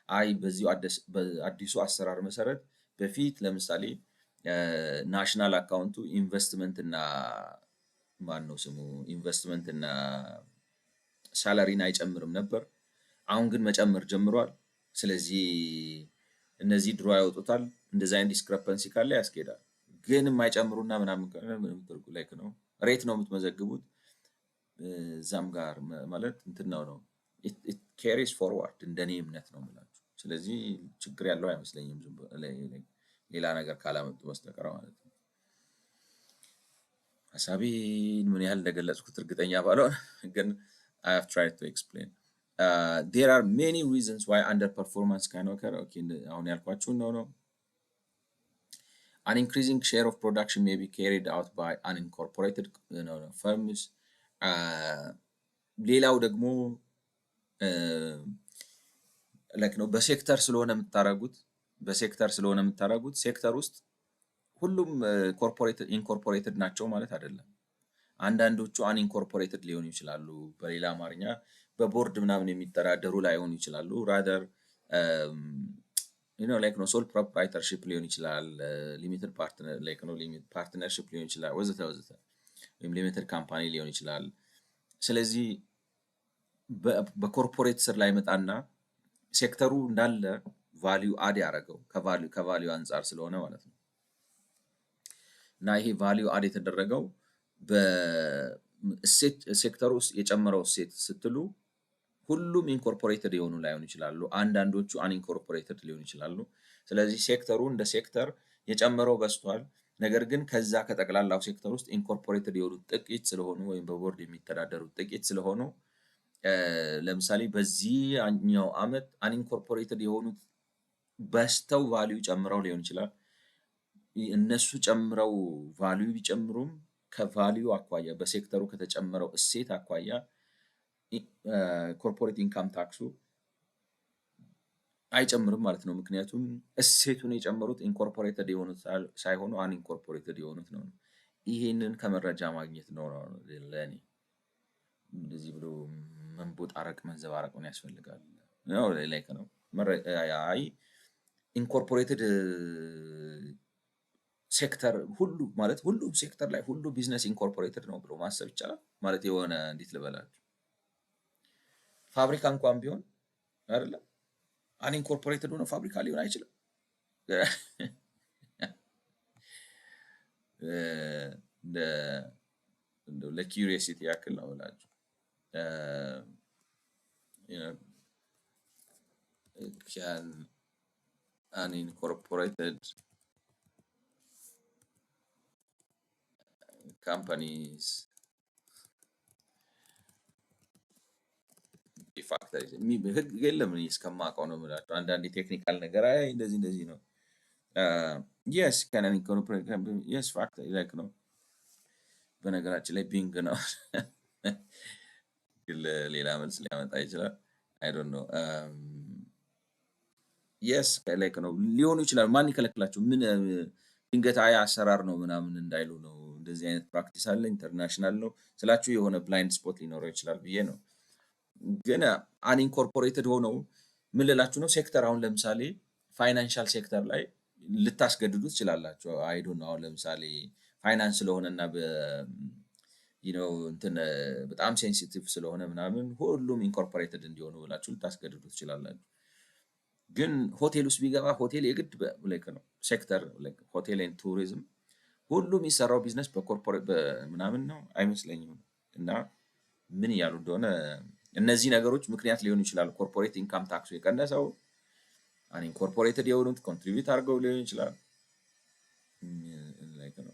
አይ በዚሁ አዲሱ አሰራር መሰረት በፊት ለምሳሌ ናሽናል አካውንቱ ኢንቨስትመንት እና ማን ነው ስሙ ኢንቨስትመንት እና ሳላሪን አይጨምርም ነበር አሁን ግን መጨመር ጀምሯል። ስለዚህ እነዚህ ድሮ ያወጡታል እንደዚህ አይነት ዲስክሪፐንሲ ካለ ያስኬዳል። ግን የማይጨምሩና ምናምን ምንም ትርጉም ላይክ ነው ሬት ነው የምትመዘግቡት እዛም ጋር ማለት እንትን ነው it carries forward እንደኔ እምነት ነው የምላችሁ። ስለዚህ ችግር ያለው አይመስለኝም ሌላ ነገር ካላመጡ በስተቀር ማለት ነው። ሐሳቤን ምን ያህል እንደገለጽኩት እርግጠኛ ባልሆን ግን I have tried to explain. There are many reasons why underperformance can occur. Okay, አሁን ያልኳችሁ ነው An increasing share of production may be carried out by unincorporated firms. ሌላው ደግሞ like ነው በሴክተር ስለሆነ የምታረጉት ሴክተር ውስጥ ሁሉም ኢንኮርፖሬትድ ናቸው ማለት አይደለም። አንዳንዶቹ አንኢንኮርፖሬትድ ሊሆኑ ይችላሉ። በሌላ አማርኛ በቦርድ ምናምን የሚተዳደሩ ላይሆኑ ይችላሉ። ራደር like ነው ሶል ፕሮፕራይተርሺፕ ሊሆን ይችላል። ሊሚትድ ፓርትነር like ነው ሊሚትድ ፓርትነርሺፕ ሊሆን ይችላል ወዘተ ወይም ሊሚትድ ካምፓኒ ሊሆን ይችላል። ስለዚህ በኮርፖሬት ስር ላይ መጣና ሴክተሩ እንዳለ ቫልዩ አድ ያደረገው ከቫልዩ አንፃር ስለሆነ ማለት ነው። እና ይሄ ቫልዩ አድ የተደረገው በእሴት ሴክተሩ ውስጥ የጨመረው እሴት ስትሉ ሁሉም ኢንኮርፖሬትድ የሆኑ ላይሆኑ ይችላሉ። አንዳንዶቹ አንኢንኮርፖሬትድ ሊሆኑ ይችላሉ። ስለዚህ ሴክተሩ እንደ ሴክተር የጨመረው በዝቷል። ነገር ግን ከዛ ከጠቅላላው ሴክተር ውስጥ ኢንኮርፖሬትድ የሆኑት ጥቂት ስለሆኑ ወይም በቦርድ የሚተዳደሩት ጥቂት ስለሆኑ ለምሳሌ በዚህኛው አመት አንኢንኮርፖሬትድ የሆኑት በስተው ቫልዩ ጨምረው ሊሆን ይችላል። እነሱ ጨምረው ቫልዩ ቢጨምሩም ከቫልዩ አኳያ በሴክተሩ ከተጨመረው እሴት አኳያ ኮርፖሬት ኢንካም ታክሱ አይጨምርም ማለት ነው። ምክንያቱም እሴቱን የጨመሩት ኢንኮርፖሬትድ የሆኑት ሳይሆኑ አንኢንኮርፖሬትድ የሆኑት ነው። ይሄንን ከመረጃ ማግኘት ነው ለኔ እንደዚህ ብሎ መንቦጣረቅ መንዘባረቁን ያስፈልጋል ነው ላይክ ነው አይ ኢንኮርፖሬትድ ሴክተር ሁሉ ማለት ሁሉ ሴክተር ላይ ሁሉ ቢዝነስ ኢንኮርፖሬትድ ነው ብሎ ማሰብ ይቻላል ማለት የሆነ እንዴት ልበላችሁ ፋብሪካ እንኳን ቢሆን አይደለም አንኢንኮርፖሬትድ ሆነ ፋብሪካ ሊሆን አይችልም። ለኪዩሪዮሲቲ ያክል ነው ብላችሁ you know, can unincorporated companies be factories? ህግ የለም እኔ እስከማውቀው ነው የምላቸው። አንዳንድ ቴክኒካል ነገር አይ እንደዚህ እንደዚህ ነው። የስ can unincorporated company yes factory like ነው። በነገራችን ላይ ቢንግ ነው ግን ሌላ መልስ ሊያመጣ ይችላል። አይ ዶንት ኖ የስ ላይክ ነው ሊሆኑ ይችላል። ማን ይከለክላቸው? ምን ድንገታዊ አሰራር ነው ምናምን እንዳይሉ ነው። እንደዚህ አይነት ፕራክቲስ አለ ኢንተርናሽናል ነው ስላችሁ የሆነ ብላይንድ ስፖት ሊኖረው ይችላል ብዬ ነው። ግን አንኢንኮርፖሬትድ ሆነው ምን ልላችሁ ነው? ሴክተር አሁን ለምሳሌ ፋይናንሻል ሴክተር ላይ ልታስገድዱ ትችላላችሁ። አይ ዶንት ኖ አሁን ለምሳሌ ፋይናንስ ስለሆነና እንትን በጣም ሴንሲቲቭ ስለሆነ ምናምን ሁሉም ኢንኮርፖሬትድ እንዲሆኑ ብላችሁ ልታስገድዱ ትችላላችሁ። ግን ሆቴል ውስጥ ቢገባ ሆቴል የግድ ላይክ ነው ሴክተር ላይክ ሆቴል ኤንድ ቱሪዝም ሁሉም የሚሰራው ቢዝነስ በኮርፖሬት ምናምን ነው አይመስለኝም። እና ምን እያሉ እንደሆነ እነዚህ ነገሮች ምክንያት ሊሆኑ ይችላሉ። ኮርፖሬት ኢንካም ታክሱ የቀነሰው አንኢንኮርፖሬትድ የሆኑት ኮንትሪቢዩት አድርገው ሊሆን ይችላል። ላይክ ነው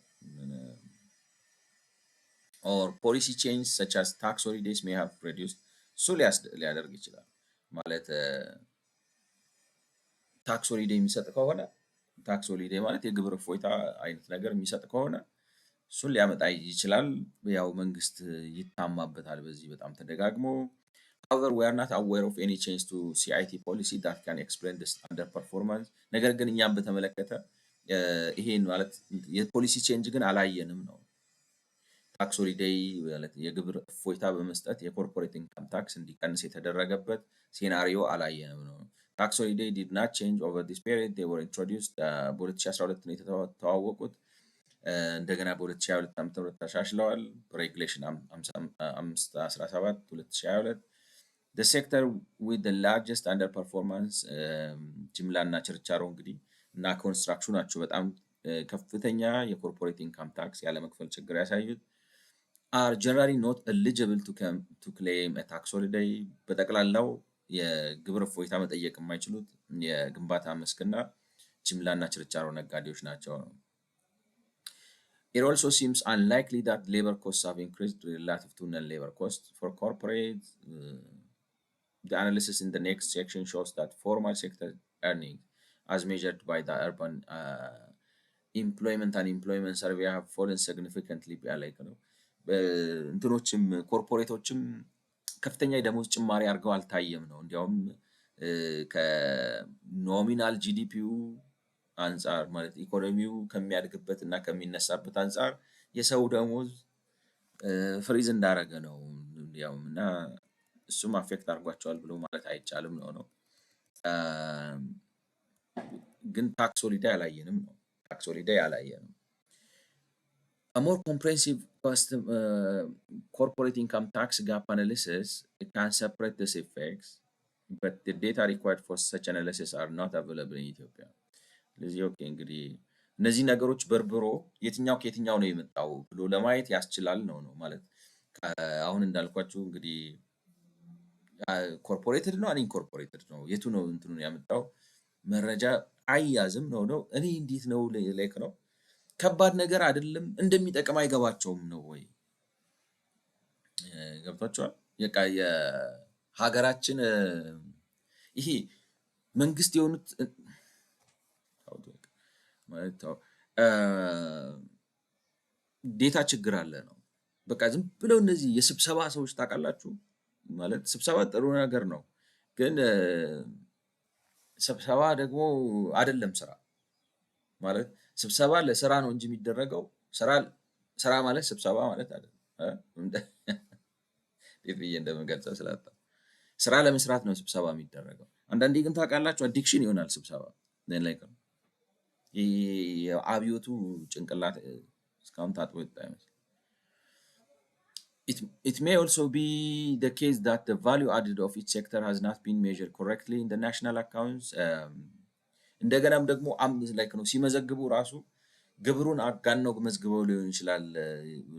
or policy change such as tax holidays may have reduced እሱ ሊያደርግ ይችላል ማለት ታክስ ሆሊዴይ የሚሰጥ ከሆነ ታክስ ሆሊዴይ ማለት የግብር እፎይታ አይነት ነገር የሚሰጥ ከሆነ እሱን ሊያመጣ ይችላል። ያው መንግስት ይታማበታል በዚህ በጣም ተደጋግሞ። however we are not aware of any change to CIT policy that can explain this underperformance ነገር ግን እኛም በተመለከተ ይሄን ማለት የፖሊሲ ቼንጅ ግን አላየንም ነው። ታክስ ሆሊዴይ ማለት የግብር እፎይታ በመስጠት የኮርፖሬት ኢንካም ታክስ እንዲቀንስ የተደረገበት ሴናሪዮ አላየንም ነው። ታክስ ሆሊዴይ did not change over this period they were introduced በ2012 ነው የተዋወቁት። እንደገና በ2022 ዓ.ም ተሻሽለዋል በሬጉሌሽን 517 2022 the sector with the largest underperformance ጅምላና ችርቻሮ እንግዲህ እና ኮንስትራክሽን ናቸው በጣም ከፍተኛ የኮርፖሬት ኢንካም ታክስ ያለመክፈል ችግር ያሳዩት are generally not eligible to claim a tax holiday በጠቅላላው የግብር እፎይታ መጠየቅ የማይችሉት የግንባታ መስክና ጅምላና ችርቻሮ ነጋዴዎች ናቸው። It also seems unlikely that labor costs have increased relative to non-labor costs for corporate. The analysis in the next section shows that formal sector earnings, as measured by the urban employment and employment survey, have fallen significantly. like ነው እንትኖችም ኮርፖሬቶችም ከፍተኛ የደሞዝ ጭማሪ አድርገው አልታየም ነው። እንዲያውም ከኖሚናል ጂዲፒው አንፃር ማለት ኢኮኖሚው ከሚያድግበት እና ከሚነሳበት አንፃር የሰው ደሞዝ ፍሪዝ እንዳደረገ ነው። እንዲያውም እና እሱም አፌክት አድርጓቸዋል ብሎ ማለት አይቻልም ነው። ግን ታክስ ሆሊዴይ አላየንም ነው። ታክስ ሆሊዴይ አላየንም። A more comprehensive corporate income tax gap analysis can separate these effects, but the data required for such analysis are not available in Ethiopia. ስለዚህ ኦኬ እንግዲህ እነዚህ ነገሮች በርብሮ የትኛው ከየትኛው ነው የመጣው ብሎ ለማየት ያስችላል ነው ማለት አሁን እንዳልኳችሁ እንግዲህ ኮርፖሬትድ ነው አንኢንኮርፖሬትድ ነው የቱ ነው እንትኑ ያመጣው መረጃ አያዝም ነው እኔ እንዴት ነው ላይክ ነው ከባድ ነገር አይደለም እንደሚጠቅም አይገባቸውም ነው ወይ ገብቷቸዋል። የሀገራችን ይሄ መንግስት የሆኑት ማለት ዴታ ችግር አለ ነው። በቃ ዝም ብለው እነዚህ የስብሰባ ሰዎች ታውቃላችሁ ማለት ስብሰባ ጥሩ ነገር ነው፣ ግን ስብሰባ ደግሞ አይደለም ስራ ማለት ስብሰባ ለስራ ነው እንጂ የሚደረገው ስራ ማለት ስብሰባ ማለት አይደለም። እንዴት ብዬ እንደምገልጸው ስላጣ ስራ ለመስራት ነው ስብሰባ የሚደረገው። አንዳንዴ ግን ታውቃላችሁ አዲክሽን ይሆናል ስብሰባ ላይክ ነው። የአብዮቱ ጭንቅላት እስካሁን ታጥቦ ይጣ ይመስል It may also be the case that the value added of each sector has not been measured correctly in the national accounts. እንደገናም ደግሞ ላይክ ነው ሲመዘግቡ ራሱ ግብሩን አጋነው መዝግበው ሊሆን ይችላል።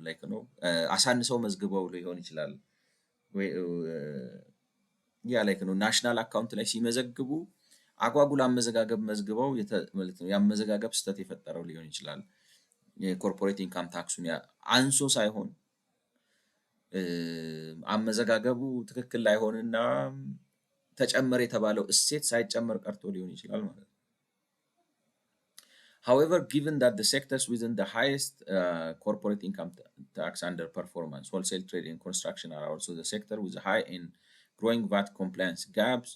ላይክ ነው አሳንሰው መዝግበው ሊሆን ይችላል። ያ ላይክ ነው ናሽናል አካውንት ላይ ሲመዘግቡ አጓጉል አመዘጋገብ መዝግበው ማለት ነው የአመዘጋገብ ስህተት የፈጠረው ሊሆን ይችላል። የኮርፖሬት ኢንካም ታክሱን አንሶ ሳይሆን አመዘጋገቡ ትክክል ላይሆንና ተጨመረ የተባለው እሴት ሳይጨመር ቀርቶ ሊሆን ይችላል ማለት ነው። However, given that the sectors within the highest corporate income tax underperformance, wholesale trade and construction are also the sector with high and growing VAT compliance gaps,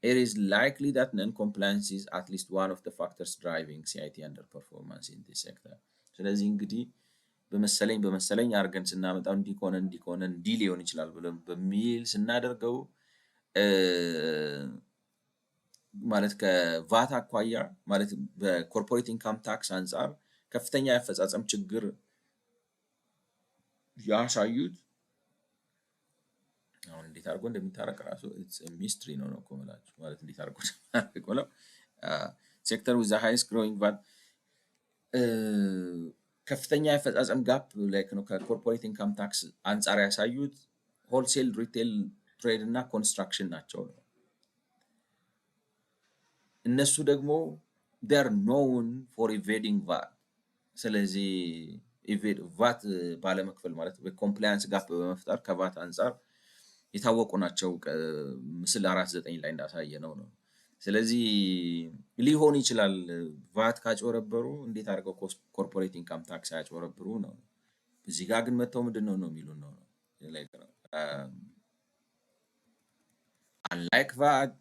it is likely that non-compliance is at least one of the factors driving CIT underperformance in this sector. ስለዚህ እንግዲህ በመሰለኝ አድርገን ስናመጣው እንዲህ ከሆነ እንዲህ ሊሆን ይችላል ብለን በሚል ስናደርገው ማለት ከቫት አኳያ ማለት በኮርፖሬት ኢንካም ታክስ አንጻር ከፍተኛ የአፈጻጸም ችግር ያሳዩት አሁን እንዴት አድርጎ እንደሚታረቅ ራሱ ሚስትሪ ነው እኮ የምላችሁ ማለት እንዴት አድርጎ እንደሚታረቅ ነው። ሴክተር ዊዝ ዘ ሃይስት ግሮዊንግ ቫት ከፍተኛ የአፈጻጸም ጋፕ ላይክ ነው ከኮርፖሬት ኢንካም ታክስ አንጻር ያሳዩት ሆልሴል፣ ሪቴል ትሬድ እና ኮንስትራክሽን ናቸው ነው። እነሱ ደግሞ ዴር ኖውን ፎር ኢቬዲንግ ቫት። ስለዚህ ቫት ባለመክፈል ማለት በኮምፕላያንስ ጋፕ በመፍጠር ከቫት አንጻር የታወቁ ናቸው። ምስል 4.9 ላይ እንዳሳየ ነው። ስለዚህ ሊሆን ይችላል ቫት ካጭበረበሩ እንዴት አድርገው ኮርፖሬት ኢንካም ታክስ ያጭበረብሩ ነው። እዚህ ጋር ግን መተው ምንድነው ነው የሚሉን ነው ላይክ ነው unlike VAT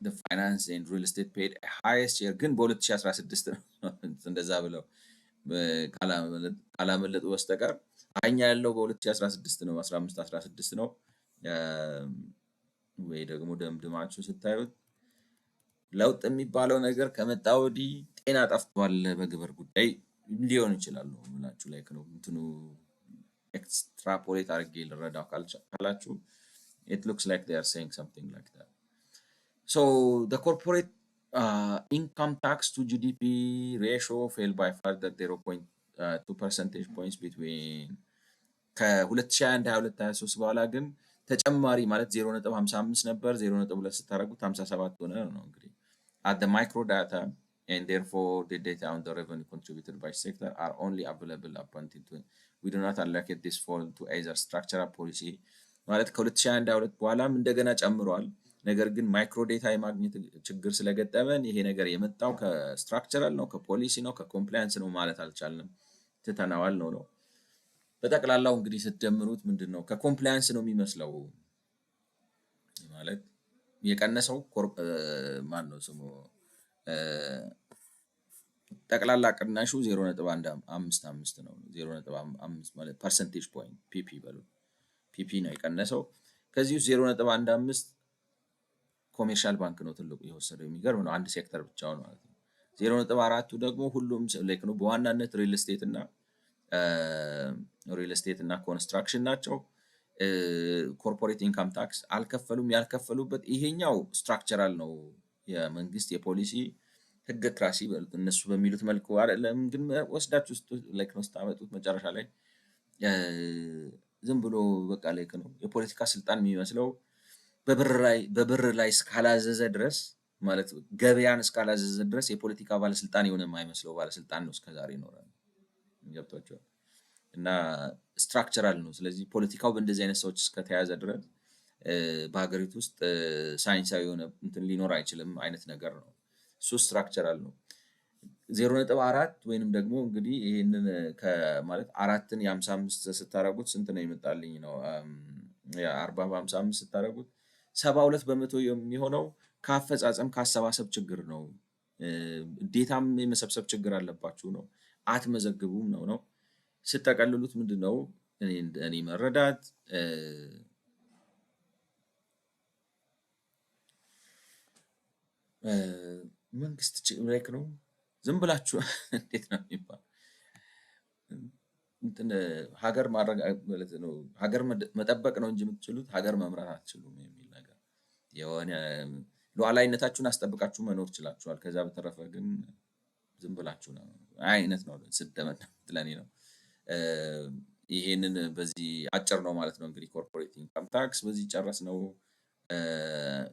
the finance and real estate paid a highest share ግን በ2016 ነው እንደዛ ብለው ካላመለጡ በስተቀር አኛ ያለው በ2016 ነው 15 16 ነው ወይ ደግሞ ደምድማችሁ ስታዩት ለውጥ የሚባለው ነገር ከመጣ ወዲህ ጤና ጠፍቷል በግብር ጉዳይ ሊሆን ይችላል ነው ምናችሁ ላይክ ነው እንትኑ ኤክስትራፖሌት አድርጌ ልረዳው ካላችሁ it looks like they are saying something like that. So the corporate income tax to GDP ratio fell by further 0.2 percentage points between ከ2021-22 በኋላ ግን ተጨማሪ ማለት 0.55 ነበር 0.2 ስታረጉት 57 ሆነ ነው እንግዲህ at the micro data and therefore the data on the revenue contributed by sector are only available up until we do not allocate this fall to either structural policy ማለት ከ2021-22 በኋላም እንደገና ጨምሯል። ነገር ግን ማይክሮ ዴታ የማግኘት ችግር ስለገጠመን ይሄ ነገር የመጣው ከስትራክቸራል ነው ከፖሊሲ ነው ከኮምፕላያንስ ነው ማለት አልቻልንም ትተናዋል ነው። በጠቅላላው እንግዲህ ስትደምሩት ምንድነው ከኮምፕላያንስ ነው የሚመስለው ማለት የቀነሰው ማን ነው ስሙ ጠቅላላ ቅናሹ 0.155 ነው 0.5 ማለት ፐርሰንቴጅ ፖይንት ፒፒ በሉ ፒፒ ነው የቀነሰው ከዚህ 0.15 ኮሜርሻል ባንክ ነው ትልቁ የወሰደው የሚገርም ነው አንድ ሴክተር ብቻው ነው ማለት ነው 0.4ቱ ደግሞ ሁሉም ላይክ ነው በዋናነት ሪል ስቴት እና ኮንስትራክሽን ናቸው ኮርፖሬት ኢንካም ታክስ አልከፈሉም ያልከፈሉበት ይሄኛው ስትራክቸራል ነው የመንግስት የፖሊሲ ህገ ክራሲ በሉት እነሱ በሚሉት መልኩ አይደለም ግን ወስዳችሁ ላይክ ነው ስታመጡት መጨረሻ ላይ ዝም ብሎ በቃ ላይክ ነው የፖለቲካ ስልጣን የሚመስለው በብር ላይ እስካላዘዘ ድረስ ማለት ገበያን እስካላዘዘ ድረስ የፖለቲካ ባለስልጣን የሆነ የማይመስለው ባለስልጣን ነው እስከዛሬ ይኖራል ገብቷቸዋል እና ስትራክቸራል ነው ስለዚህ ፖለቲካው በእንደዚህ አይነት ሰዎች እስከተያዘ ድረስ በሀገሪቱ ውስጥ ሳይንሳዊ የሆነ እንትን ሊኖር አይችልም አይነት ነገር ነው እሱ ስትራክቸራል ነው 0.4 ወይንም ደግሞ እንግዲህ ይሄንን ከማለት 4ን የ55 ስታረጉት ስንት ነው ይመጣልኝ ነው ያ 40 በ55 ስታረጉት 72% የሚሆነው ካፈጻጸም ካሰባሰብ ችግር ነው ዴታም የመሰብሰብ ችግር አለባችሁ ነው አትመዘግቡም ነው ስትጠቀልሉት ምንድነው እኔ መረዳት መንግስት ላይክ ነው ዝም ብላችሁ እንዴት ነው የሚባል እንትን ሀገር ማለት ነው ሀገር መጠበቅ ነው እንጂ የምትችሉት ሀገር መምራት አትችሉም የሚል ነገር የሆነ ሉዓላዊነታችሁን አስጠብቃችሁ መኖር ይችላችኋል ከዛ በተረፈ ግን ዝም ብላችሁ ነው አይነት ነው ስደመጥ ለኔ ነው ይሄንን በዚህ አጭር ነው ማለት ነው እንግዲህ ኮርፖሬት ኢንካም ታክስ በዚህ ጨረስ ነው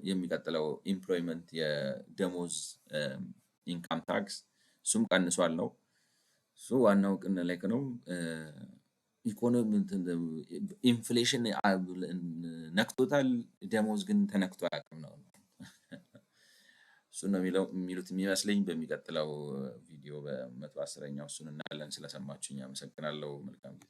የሚቀጥለው ኢምፕሎይመንት የደሞዝ ኢንካም ታክስ እሱም ቀንሷል ነው። እሱ ዋናው ላይክ ነው ኢኮኖሚ ኢንፍሌሽን ነክቶታል፣ ደሞዝ ግን ተነክቶ አያውቅም ነው። እሱ ነው የሚሉት የሚመስለኝ። በሚቀጥለው ቪዲዮ በ110ኛው እሱን እናያለን። ስለሰማችሁኝ አመሰግናለሁ። መልካም ጊዜ